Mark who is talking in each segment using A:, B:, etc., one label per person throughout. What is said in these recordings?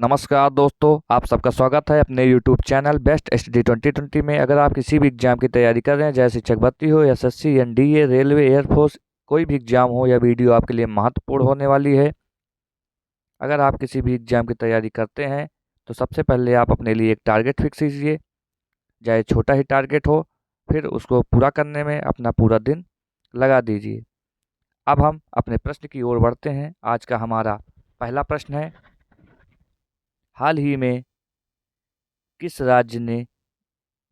A: नमस्कार दोस्तों, आप सबका स्वागत है अपने YouTube चैनल बेस्ट स्टडी 2020 में। अगर आप किसी भी एग्जाम की तैयारी कर रहे हैं, जैसे शिक्षक भर्ती हो, एसएससी, एनडीए, रेलवे, एयरफोर्स, कोई भी एग्जाम हो, यह वीडियो आपके लिए महत्वपूर्ण होने वाली है। अगर आप किसी भी एग्जाम की तैयारी करते हैं तो सबसे पहले आप अपने लिए एक टारगेट फिक्स कीजिए, चाहे छोटा ही टारगेट हो। फिर उसको पूरा करने में अपना पूरा दिन लगा दीजिए। अब हम अपने प्रश्न की ओर बढ़ते हैं। आज का हमारा पहला प्रश्न है, हाल ही में किस राज्य ने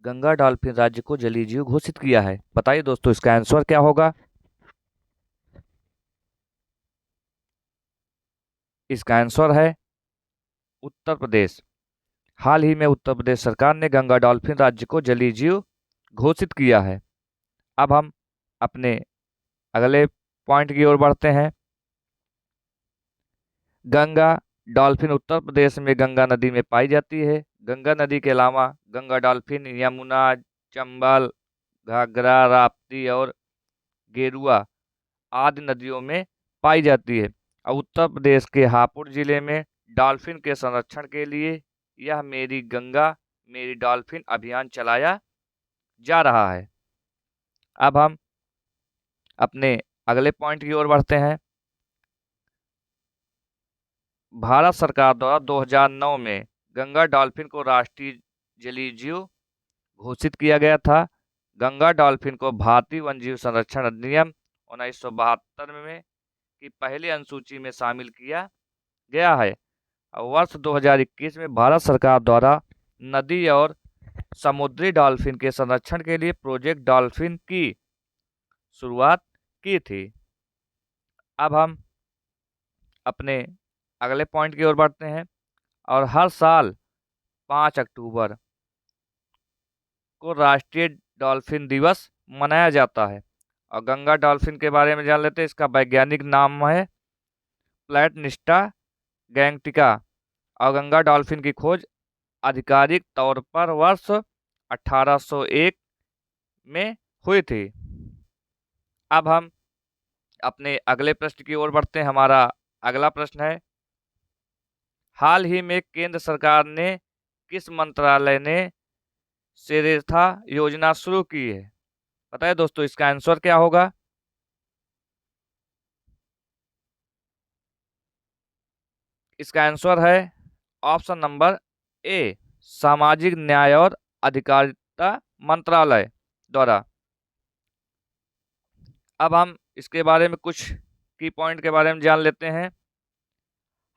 A: गंगा डॉल्फिन राज्य को जलीय जीव घोषित किया है? बताइए दोस्तों, इसका आंसर क्या होगा? इसका आंसर है उत्तर प्रदेश। हाल ही में उत्तर प्रदेश सरकार ने गंगा डॉल्फिन राज्य को जलीय जीव घोषित किया है। अब हम अपने अगले पॉइंट की ओर बढ़ते हैं। गंगा डॉल्फिन उत्तर प्रदेश में गंगा नदी में पाई जाती है। गंगा नदी के अलावा गंगा डॉल्फिन यमुना, चंबल, घाघरा, राप्ती और गेरुआ आदि नदियों में पाई जाती है। और उत्तर प्रदेश के हापुड़ जिले में डॉल्फिन के संरक्षण के लिए यह मेरी गंगा मेरी डॉल्फिन अभियान चलाया जा रहा है। अब हम अपने अगले पॉइंट की ओर बढ़ते हैं। भारत सरकार द्वारा 2009 में गंगा डॉल्फिन को राष्ट्रीय जलीय जीव घोषित किया गया था। गंगा डॉल्फिन को भारतीय वन्यजीव संरक्षण अधिनियम 1972 में की पहली अनुसूची में शामिल किया गया है। वर्ष 2021 में भारत सरकार द्वारा नदी और समुद्री डॉल्फिन के संरक्षण के लिए प्रोजेक्ट डॉल्फिन की शुरुआत की थी। अब हम अपने अगले पॉइंट की ओर बढ़ते हैं। और हर साल 5 अक्टूबर को राष्ट्रीय डॉल्फिन दिवस मनाया जाता है। और गंगा डॉल्फिन के बारे में जान लेते हैं। इसका वैज्ञानिक नाम है प्लेटनिस्टा गैंगटिका। और गंगा डॉल्फिन की खोज आधिकारिक तौर पर वर्ष 1801 में हुई थी। अब हम अपने अगले प्रश्न की ओर बढ़ते हैं। हमारा अगला प्रश्न है, हाल ही में केंद्र सरकार ने किस मंत्रालय ने सेरेथा योजना शुरू की है? बताइए दोस्तों, इसका आंसर क्या होगा? इसका आंसर है ऑप्शन नंबर ए, सामाजिक न्याय और अधिकारिता मंत्रालय द्वारा। अब हम इसके बारे में कुछ की पॉइंट के बारे में जान लेते हैं।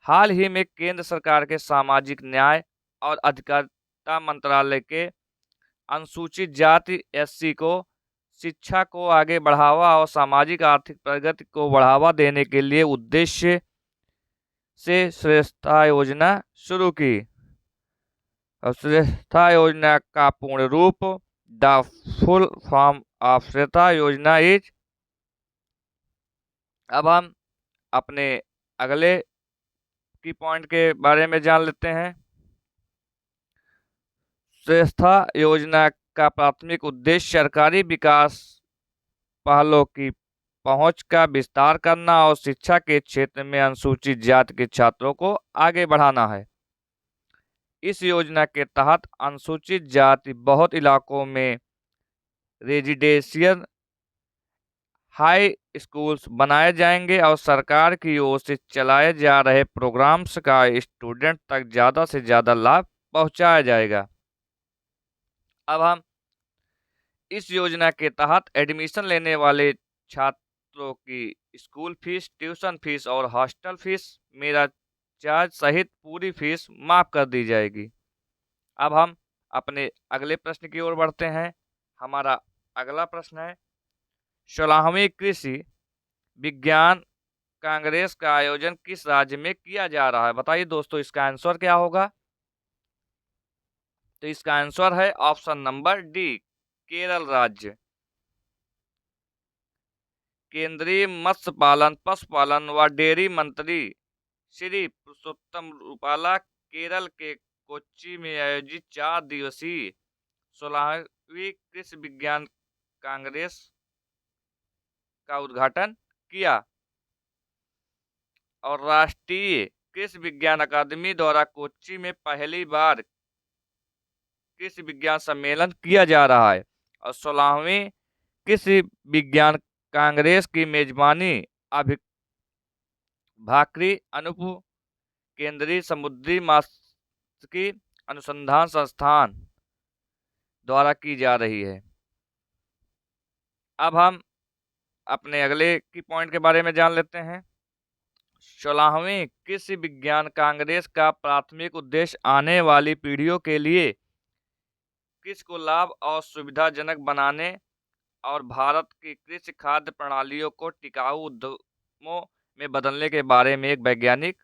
A: हाल ही में केंद्र सरकार के सामाजिक न्याय और अधिकारिता मंत्रालय के अनुसूचित जाति एससी को शिक्षा को आगे बढ़ावा और सामाजिक आर्थिक प्रगति को बढ़ावा देने के लिए उद्देश्य से श्रेष्ठता योजना शुरू की। और श्रेष्ठता योजना का पूर्ण रूप द फुल फॉर्म ऑफ श्रेष्ठता योजना इज। अब हम अपने अगले की पॉइंट के बारे में जान लेते हैं। श्रेष्ठता योजना का प्राथमिक उद्देश्य सरकारी विकास पहलों की पहुंच का विस्तार करना और शिक्षा के क्षेत्र में अनुसूचित जाति के छात्रों को आगे बढ़ाना है। इस योजना के तहत अनुसूचित जाति बहुत इलाकों में रेजिडेंशियल हाई स्कूल्स बनाए जाएंगे और सरकार की ओर से चलाए जा रहे प्रोग्राम्स का स्टूडेंट तक ज़्यादा से ज़्यादा लाभ पहुंचाया जाएगा। अब हम इस योजना के तहत एडमिशन लेने वाले छात्रों की स्कूल फीस, ट्यूशन फीस और हॉस्टल फीस, मेरा चार्ज सहित पूरी फीस माफ कर दी जाएगी। अब हम अपने अगले प्रश्न की ओर बढ़ते हैं। हमारा अगला प्रश्न है, 16वीं कृषि विज्ञान कांग्रेस का आयोजन किस राज्य में किया जा रहा है? बताइए दोस्तों, इसका आंसर क्या होगा? तो इसका आंसर है ऑप्शन नंबर डी, केरल राज्य। केंद्रीय मत्स्य पालन, पशुपालन व डेयरी मंत्री श्री पुरुषोत्तम रूपाला केरल के कोच्चि में आयोजित 4 दिवसीय 16वीं कृषि विज्ञान कांग्रेस का उद्घाटन किया। और राष्ट्रीय किस विज्ञान अकादमी द्वारा कोच्चि में पहली बार किस विज्ञान सम्मेलन किया जा रहा है? और 16वीं किस विज्ञान कांग्रेस की मेजबानी भाकरी अनुप केंद्रीय समुद्री मात्स्यिकी अनुसंधान संस्थान द्वारा की जा रही है? अब हम अपने अगले की पॉइंट के बारे में जान लेते हैं। 16वीं किस विज्ञान कांग्रेस का प्राथमिक उद्देश्य आने वाली पीढ़ियों के लिए कृषि को लाभ और सुविधाजनक बनाने और भारत की कृषि खाद्य प्रणालियों को टिकाऊ उद्यमों में बदलने के बारे में एक वैज्ञानिक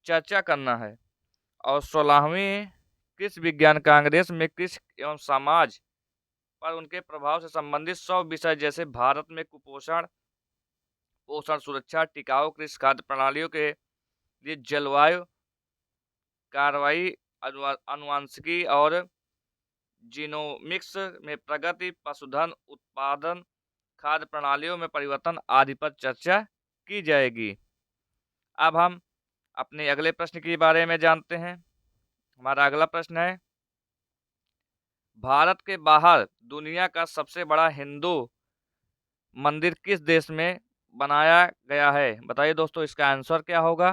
A: चर्चा करना है। और 16वीं कृषि विज्ञान कांग्रेस में कृषि एवं समाज पर उनके प्रभाव से संबंधित 100 विषय जैसे भारत में कुपोषण, पोषण सुरक्षा, टिकाऊ कृषि खाद्य प्रणालियों के लिए जलवायु कार्रवाई, आनुवंशिकी और जीनोमिक्स में प्रगति, पशुधन उत्पादन, खाद्य प्रणालियों में परिवर्तन आदि पर चर्चा की जाएगी। अब हम अपने अगले प्रश्न के बारे में जानते हैं। हमारा अगला प्रश्न है, भारत के बाहर दुनिया का सबसे बड़ा हिंदू मंदिर किस देश में बनाया गया है? बताइए दोस्तों, इसका आंसर क्या होगा?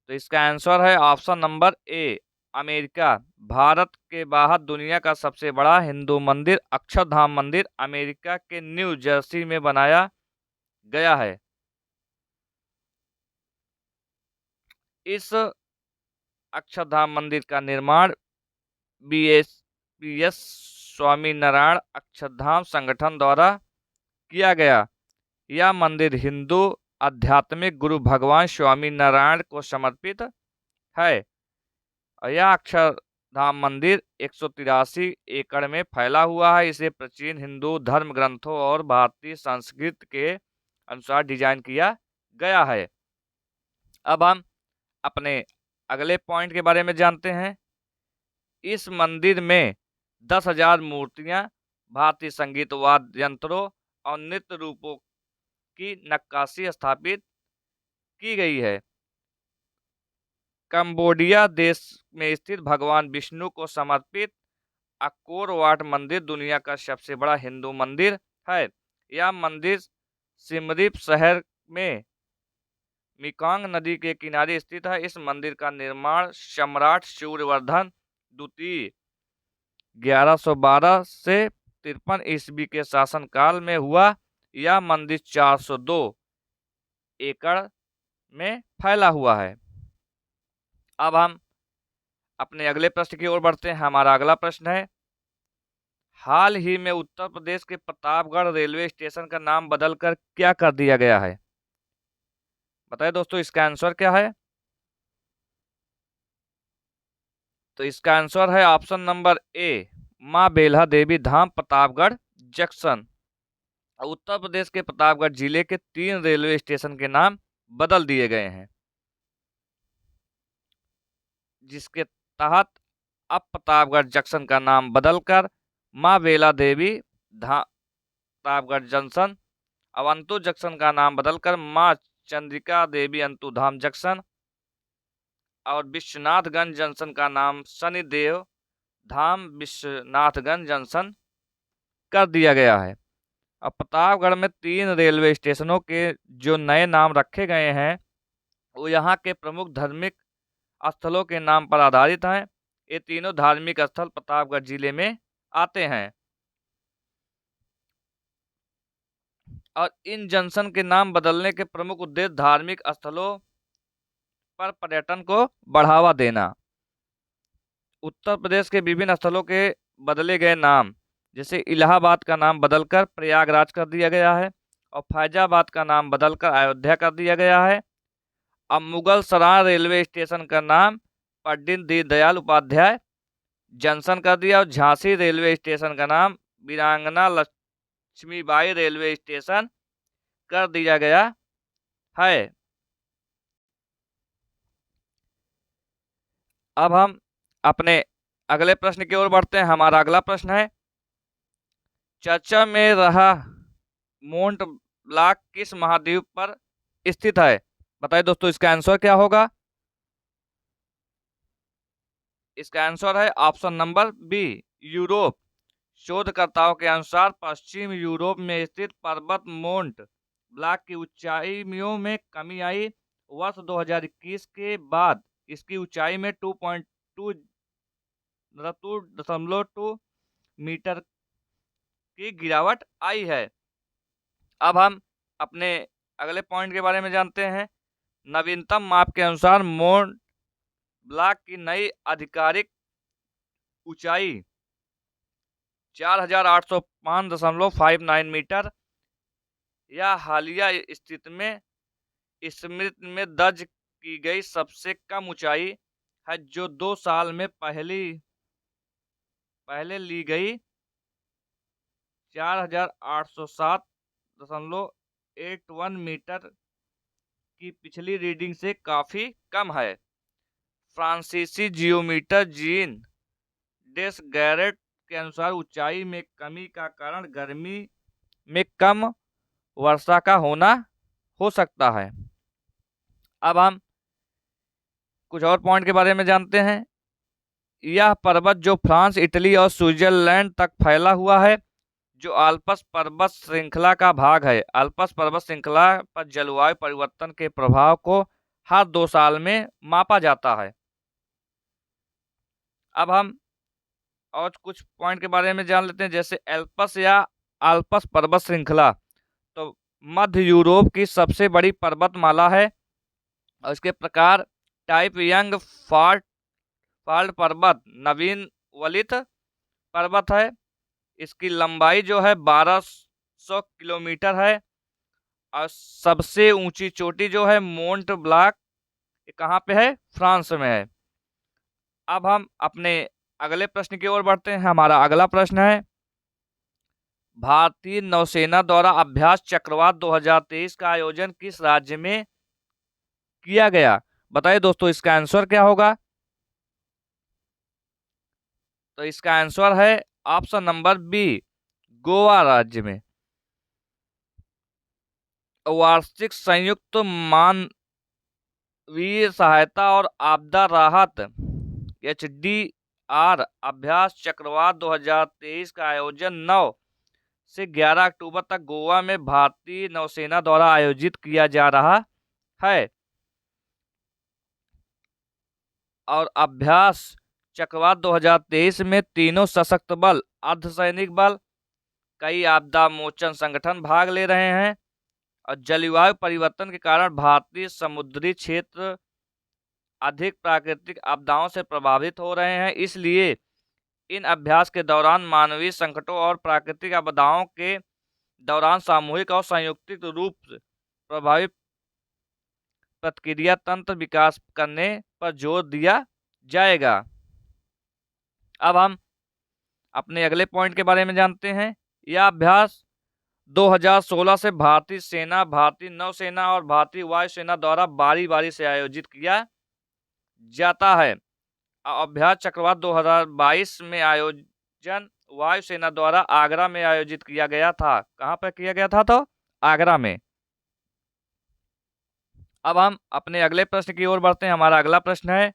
A: तो इसका आंसर है option number A, America. Bharat के बाहर दुनिया का सबसे बड़ा हिंदू मंदिर अक्षरधाम मंदिर अमेरिका के न्यू जर्सी में बनाया गया है। इस अक्षरधाम मंदिर का निर्माण बीएस स्वामीनारायण अक्षरधाम संगठन द्वारा किया गया। यह मंदिर हिंदू आध्यात्मिक गुरु भगवान स्वामी नारायण को समर्पित है। यह अक्षरधाम मंदिर 183 एकड़ में फैला हुआ है। इसे प्राचीन हिंदू धर्म ग्रंथों और भारतीय संस्कृति के अनुसार डिजाइन किया गया है। अब हम अपने अगले पॉइंट के बारे में जानते हैं। इस मंदिर में 10,000 मूर्तियां, भारतीय संगीत वाद्य यंत्रों और नृत्य रूपों की नक्काशी स्थापित की गई है। कंबोडिया देश में स्थित भगवान विष्णु को समर्पित अकोर वाट मंदिर दुनिया का सबसे बड़ा हिंदू मंदिर है। यह मंदिर सिमरीप शहर में मेकॉन्ग नदी के किनारे स्थित है। इस मंदिर का निर्माण सम्राट सूर्यवर्धन द्वितीय 1112 से 53 ईस्वी के शासनकाल में हुआ। यह मंदिर 402 एकड़ में फैला हुआ है। अब हम अपने अगले प्रश्न की ओर बढ़ते हैं। हमारा अगला प्रश्न है, हाल ही में उत्तर प्रदेश के प्रतापगढ़ रेलवे स्टेशन का नाम बदलकर क्या कर दिया गया है? बताइए दोस्तों, इसका आंसर क्या है? तो इसका आंसर है ऑप्शन नंबर ए, मां बेल्हा देवी धाम प्रतापगढ़ जंक्शन। उत्तर प्रदेश के प्रतापगढ़ जिले के 3 रेलवे स्टेशन के नाम बदल दिए गए हैं, जिसके तहत अब प्रतापगढ़ जंक्शन का नाम बदलकर मां बेला देवी धाम प्रतापगढ़ जंक्शन, अवंतु जंक्शन का नाम बदलकर मां चंद्रिका देवी अंतुधाम जंक्शन और विश्वनाथगंज जंक्शन का नाम शनिदेव धाम विश्वनाथगंज जंक्शन कर दिया गया है। अब प्रतापगढ़ में 3 रेलवे स्टेशनों के जो नए नाम रखे गए हैं वो यहाँ के प्रमुख धार्मिक स्थलों के नाम पर आधारित हैं। ये तीनों धार्मिक स्थल प्रतापगढ़ जिले में आते हैं और इन जंक्शन के नाम बदलने के प्रमुख उद्देश्य धार्मिक स्थलों पर पर्यटन को बढ़ावा देना। उत्तर प्रदेश के विभिन्न स्थलों के बदले गए नाम, जैसे इलाहाबाद का नाम बदलकर प्रयागराज कर दिया गया है और फैजाबाद का नाम बदलकर अयोध्या कर दिया गया है। अब मुगल सराय रेलवे स्टेशन का नाम पंडित दीनदयाल उपाध्याय जंक्शन कर दिया और झांसी रेलवे स्टेशन का नाम वीरांगना लक्ष्मीबाई रेलवे स्टेशन कर दिया गया है। अब हम अपने अगले प्रश्न की ओर बढ़ते हैं। हमारा अगला प्रश्न है, चर्चा में रहा मोंट ब्लांक किस महाद्वीप पर स्थित है? बताइए दोस्तों इसका आंसर क्या होगा। इसका आंसर है ऑप्शन नंबर बी, यूरोप। शोधकर्ताओं के अनुसार पश्चिम यूरोप में स्थित पर्वत मोंट ब्लैंक की ऊंचाइयों में कमी आई। वर्ष 2021 के बाद इसकी ऊंचाई में 2.2 मीटर की गिरावट आई है। अब हम अपने अगले पॉइंट के बारे में जानते हैं। नवीनतम माप के अनुसार मोंट ब्लैंक की नई आधिकारिक ऊंचाई 4,805.59 मीटर या हालिया स्थिति में स्मृति में दर्ज की गई सबसे कम ऊंचाई है, जो 2 साल में पहले ली गई 4,807.81 मीटर की पिछली रीडिंग से काफी कम है। फ्रांसीसी जियोमीटर जीन डेस गैरेट के अनुसार ऊंचाई में कमी का कारण गर्मी में कम वर्षा का होना हो सकता है। अब हम कुछ और पॉइंट के बारे में जानते हैं। यह पर्वत जो फ्रांस, इटली और स्विट्जरलैंड तक फैला हुआ है, जो आल्प्स पर्वत श्रृंखला का भाग है। आल्प्स पर्वत श्रृंखला पर जलवायु परिवर्तन के प्रभाव को हर 2 साल में मापा जाता है। अब हम और कुछ पॉइंट के बारे में जान लेते हैं, जैसे एल्प्स या आल्प्स पर्वत श्रृंखला तो मध्य यूरोप की सबसे बड़ी पर्वतमाला है और इसके प्रकार टाइप यंग फाल्ट पर्वत नवीन वलित पर्वत है। इसकी लंबाई जो है 1200 किलोमीटर है और सबसे ऊंची चोटी जो है मोंट ब्लैंक कहाँ पे है, फ्रांस में है। अब हम अपने अगले प्रश्न की ओर बढ़ते हैं। हमारा अगला प्रश्न है, भारतीय नौसेना द्वारा अभ्यास चक्रवात 2023 का आयोजन किस राज्य में किया गया। बताइए दोस्तों इसका आंसर क्या होगा। तो इसका आंसर है ऑप्शन नंबर बी, गोवा राज्य में। वार्षिक संयुक्त मानवीय सहायता और आपदा राहत HDR अभ्यास चक्रवात 2023 का आयोजन 9 से 11 अक्टूबर तक गोवा में भारतीय नौसेना द्वारा आयोजित किया जा रहा है। और अभ्यास चक्रवात 2023 में तीनों सशस्त्र बल, अर्धसैनिक बल, कई आपदा मोचन संगठन भाग ले रहे हैं। और जलवायु परिवर्तन के कारण भारतीय समुद्री क्षेत्र अधिक प्राकृतिक आपदाओं से प्रभावित हो रहे हैं, इसलिए इन अभ्यास के दौरान मानवीय संकटों और प्राकृतिक आपदाओं के दौरान सामूहिक और संयुक्त रूप से प्रभावी प्रतिक्रिया तंत्र विकास करने पर जोर दिया जाएगा। अब हम अपने अगले पॉइंट के बारे में जानते हैं। यह अभ्यास 2016 से भारतीय सेना, भारतीय नौसेना और भारतीय वायुसेना द्वारा बारी बारी से आयोजित किया जाता है। अभ्यास चक्रवात 2022 में आयोजन वायुसेना द्वारा आगरा में आयोजित किया गया था। कहां पर किया गया था, तो आगरा में। अब हम अपने अगले प्रश्न की ओर बढ़ते हैं। हमारा अगला प्रश्न है,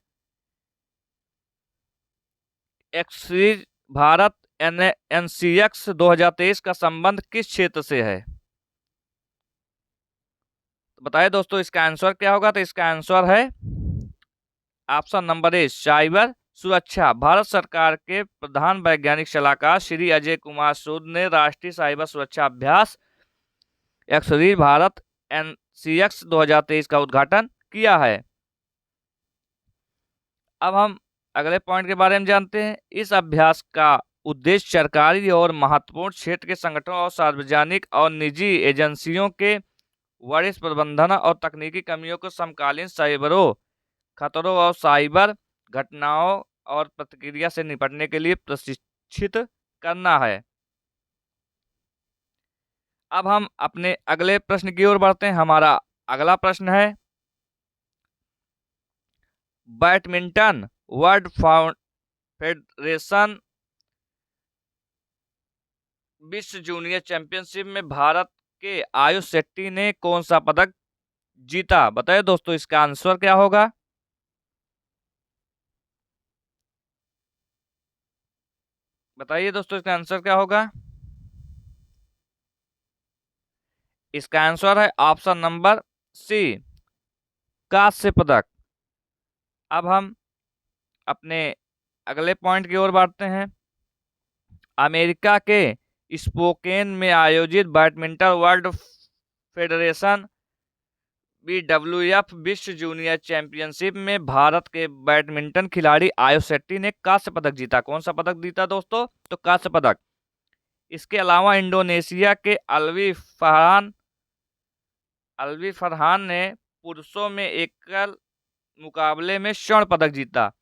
A: एक्ससीरीज भारत NCX 2023 का संबंध किस क्षेत्र से है। बताइए दोस्तों इसका आंसर क्या होगा। तो इसका आंसर है ऑप्शन नंबर ए, साइबर सुरक्षा। भारत सरकार के प्रधान वैज्ञानिक सलाहकार श्री अजय कुमार सूद ने राष्ट्रीय साइबर सुरक्षा अभ्यास एक्ससीरीज भारत NCX 2023 का उद्घाटन किया है। अब हम अगले पॉइंट के बारे में जानते हैं। इस अभ्यास का उद्देश्य सरकारी और महत्वपूर्ण क्षेत्र के संगठनों और सार्वजनिक और निजी एजेंसियों के वरिष्ठ प्रबंधन और तकनीकी कमियों को समकालीन साइबरों खतरों और साइबर घटनाओं और प्रतिक्रिया से निपटने के लिए प्रशिक्षित करना है। अब हम अपने अगले प्रश्न की ओर बढ़ते हैं। हमारा अगला प्रश्न है, बैडमिंटन वर्ल्ड फेडरेशन विश्व जूनियर चैंपियनशिप में भारत के आयुष शेट्टी ने कौन सा पदक जीता? बताइए दोस्तों इसका आंसर क्या होगा। बताइए दोस्तों इसका आंसर क्या होगा। इसका आंसर है ऑप्शन नंबर सी, कांस्य पदक। अब हम अपने अगले पॉइंट की ओर बढ़ते हैं। अमेरिका के स्पोकेन में आयोजित बैडमिंटन वर्ल्ड फेडरेशन BWF विश्व जूनियर चैंपियनशिप में भारत के बैडमिंटन खिलाड़ी आयुष शेट्टी ने कांस्य पदक जीता। कौन सा पदक जीता दोस्तों? तो कांस्य पदक। इसके अलावा इंडोनेशिया के अलवी फरहान ने पुरुषों में एकल मुकाबले में स्वर्ण पदक जीता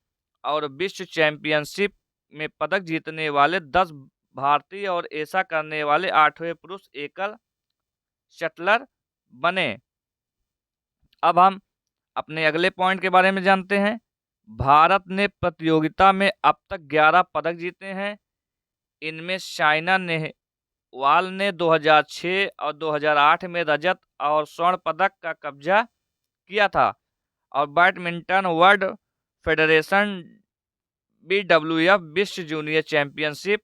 A: और विश्व चैंपियनशिप में पदक जीतने वाले 10 भारतीय और ऐसा करने वाले 8वें पुरुष एकल शटलर बने। अब हम अपने अगले पॉइंट के बारे में जानते हैं। भारत ने प्रतियोगिता में अब तक 11 पदक जीते हैं। इनमें साइना नेहवाल ने 2006 और 2008 में रजत और स्वर्ण पदक का कब्जा किया था। और बैडमिंटन वर्ल्ड फेडरेशन BWF विश्व जूनियर चैंपियनशिप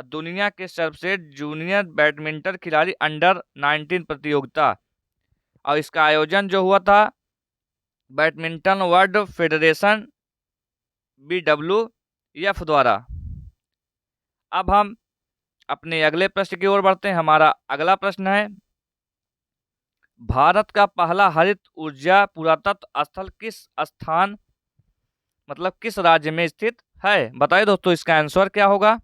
A: दुनिया के सर्वश्रेष्ठ जूनियर बैडमिंटन खिलाड़ी अंडर 19 प्रतियोगिता, और इसका आयोजन जो हुआ था बैडमिंटन वर्ल्ड फेडरेशन BWF द्वारा। अब हम अपने अगले प्रश्न की ओर बढ़ते हैं। हमारा अगला प्रश्न है, भारत का पहला हरित ऊर्जा पुरातत्व स्थल किस स्थान मतलब किस राज्य में स्थित है? बताइए दोस्तों इसका आंसर क्या होगा।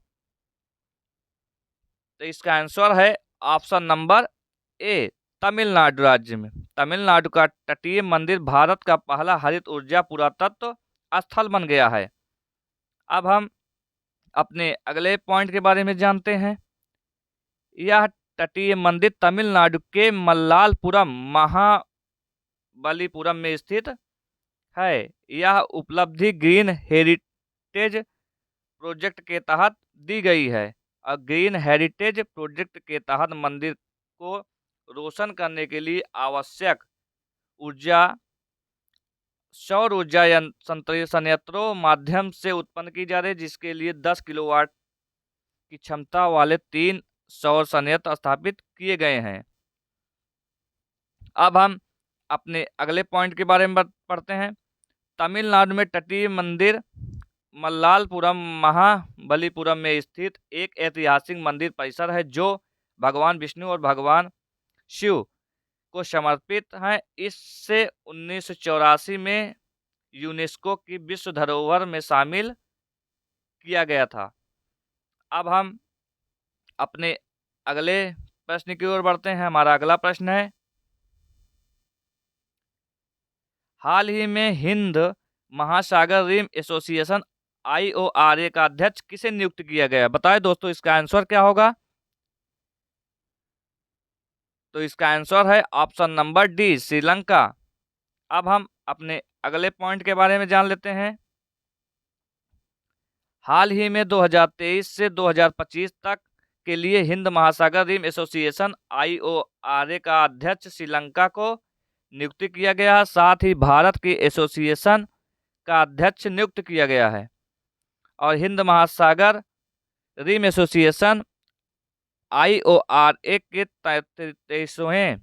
A: तो इसका आंसर है ऑप्शन नंबर ए, तमिलनाडु राज्य में। तमिलनाडु का तटीय मंदिर भारत का पहला हरित ऊर्जा पुरातत्व स्थल बन गया है। अब हम अपने अगले पॉइंट के बारे में जानते हैं। यह तटीय मंदिर तमिलनाडु के मल्लालपुरम महाबलीपुरम में स्थित है। यह उपलब्धि ग्रीन हेरिटेज प्रोजेक्ट के तहत दी गई है और ग्रीन हेरिटेज प्रोजेक्ट के तहत मंदिर को रोशन करने के लिए आवश्यक ऊर्जा सौर ऊर्जा संयंत्रों माध्यम से उत्पन्न की जा रही है, जिसके लिए 10 किलोवाट की क्षमता वाले 3 सौर संयंत्र स्थापित किए गए हैं। अब हम अपने अगले पॉइंट के बारे में पढ़ते हैं। तमिलनाडु में तटीय मंदिर मल्लालपुरम महाबलीपुरम में स्थित एक ऐतिहासिक मंदिर परिसर है जो भगवान विष्णु और भगवान शिव को समर्पित है। इससे 1984 में यूनेस्को की विश्व धरोहर में शामिल किया गया था। अब हम अपने अगले प्रश्न की ओर बढ़ते हैं। हमारा अगला प्रश्न है, हाल ही में हिंद महासागर रिम एसोसिएशन IORA का अध्यक्ष किसे नियुक्त किया गया? बताएं दोस्तों इसका आंसर क्या होगा। तो इसका आंसर है ऑप्शन नंबर डी, श्रीलंका। अब हम अपने अगले पॉइंट के बारे में जान लेते हैं। हाल ही में 2023 से 2025 तक के लिए हिंद महासागर रिम एसोसिएशन IORA का अध्यक्ष श्रीलंका को नियुक्त किया गया है। साथ ही भारत की एसोसिएशन का अध्यक्ष नियुक्त किया गया है और हिंद महासागर रिम एसोसिएशन IORA के 33वें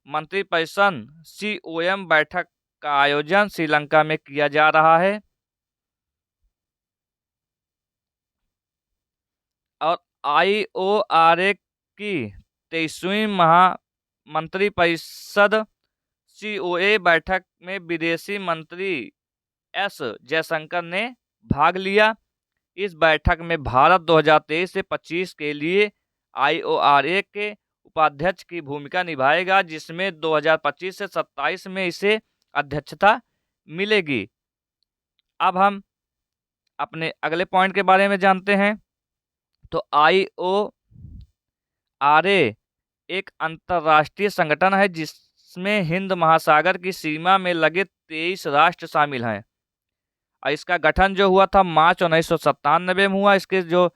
A: मंत्रिपरिषद COM बैठक का आयोजन श्रीलंका में किया जा रहा है और IORA की 23वीं महामंत्रिपरिषद COA बैठक में विदेशी मंत्री S जयशंकर ने भाग लिया। इस बैठक में भारत 2023 से 25 के लिए IORA के उपाध्यक्ष की भूमिका निभाएगा, जिसमें 2025 से 27 में इसे अध्यक्षता मिलेगी। अब हम अपने अगले पॉइंट के बारे में जानते हैं। तो IORA एक अंतर्राष्ट्रीय संगठन है जिसमें हिंद महासागर की सीमा में लगे 23 राष्ट्र शामिल हैं। इसका गठन जो हुआ था मार्च 1997 में हुआ। इसके जो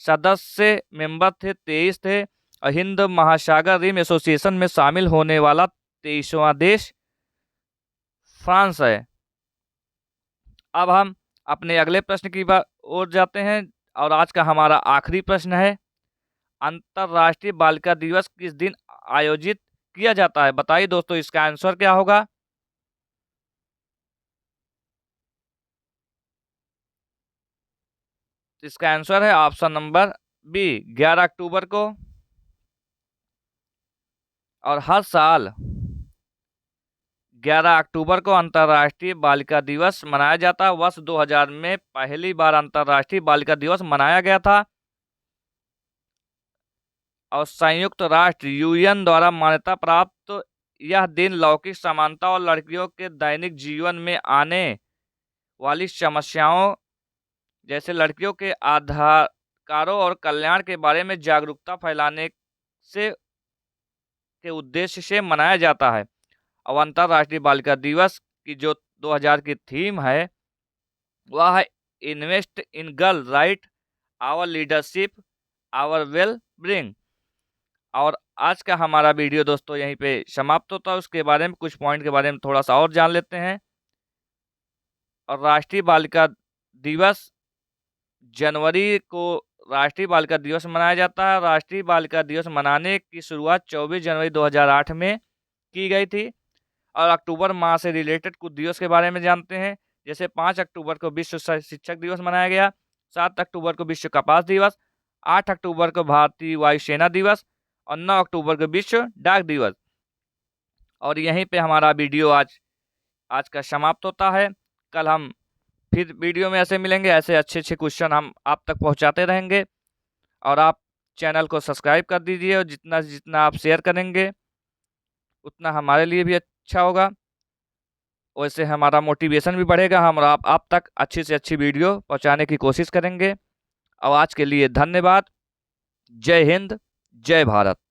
A: सदस्य मेंबर थे 23 थे और हिंद महासागर रिम एसोसिएशन में शामिल होने वाला 23वां देश फ्रांस है। अब हम अपने अगले प्रश्न की ओर जाते हैं और आज का हमारा आखिरी प्रश्न है, अंतर्राष्ट्रीय बालिका दिवस किस दिन आयोजित किया जाता है? बताइए दोस्तों, इसका आंसर क्या होगा? इसका आंसर है ऑप्शन नंबर बी, 11 अक्टूबर को। और हर साल 11 अक्टूबर को अंतर्राष्ट्रीय बालिका दिवस मनाया जाता है। वर्ष 2000 में पहली बार अंतर्राष्ट्रीय बालिका दिवस मनाया गया था और संयुक्त राष्ट्र यूएन द्वारा मान्यता प्राप्त यह दिन लैंगिक समानता और लड़कियों के दैनिक जीवन में आने वाली समस्याओं जैसे लड़कियों के अधिकारों और कल्याण के बारे में जागरूकता फैलाने से के उद्देश्य से मनाया जाता है। और अंतर्राष्ट्रीय बालिका दिवस की जो 2000 की थीम है वह है invest in girl right, our leadership, our well bring. और आज का हमारा वीडियो दोस्तों यहीं पे समाप्त होता है। उसके बारे में कुछ पॉइंट के बारे में थोड़ा सा और जान लेते हैं। और राष्ट्रीय बालिका दिवस जनवरी को राष्ट्रीय बालिका दिवस मनाया जाता है। राष्ट्रीय बालिका दिवस मनाने की शुरुआत 24 जनवरी 2008 में की गई थी। और अक्टूबर माह से रिलेटेड कुछ दिवस के बारे में जानते हैं, जैसे 5 अक्टूबर को विश्व शिक्षक दिवस मनाया गया, 7 अक्टूबर को विश्व कपास दिवस, 8 अक्टूबर को भारतीय वायुसेना दिवस और 9 अक्टूबर को विश्व डाक दिवस। और यहीं पे हमारा वीडियो आज का समाप्त होता है। कल हम फिर वीडियो में ऐसे मिलेंगे, ऐसे अच्छे अच्छे क्वेश्चन हम आप तक पहुंचाते रहेंगे। और आप चैनल को सब्सक्राइब कर दीजिए और जितना जितना आप शेयर करेंगे उतना हमारे लिए भी अच्छा होगा। वैसे हमारा मोटिवेशन भी बढ़ेगा, हम और आप तक अच्छी से अच्छी वीडियो पहुंचाने की कोशिश करेंगे। और आज के लिए धन्यवाद। जय हिंद, जय भारत।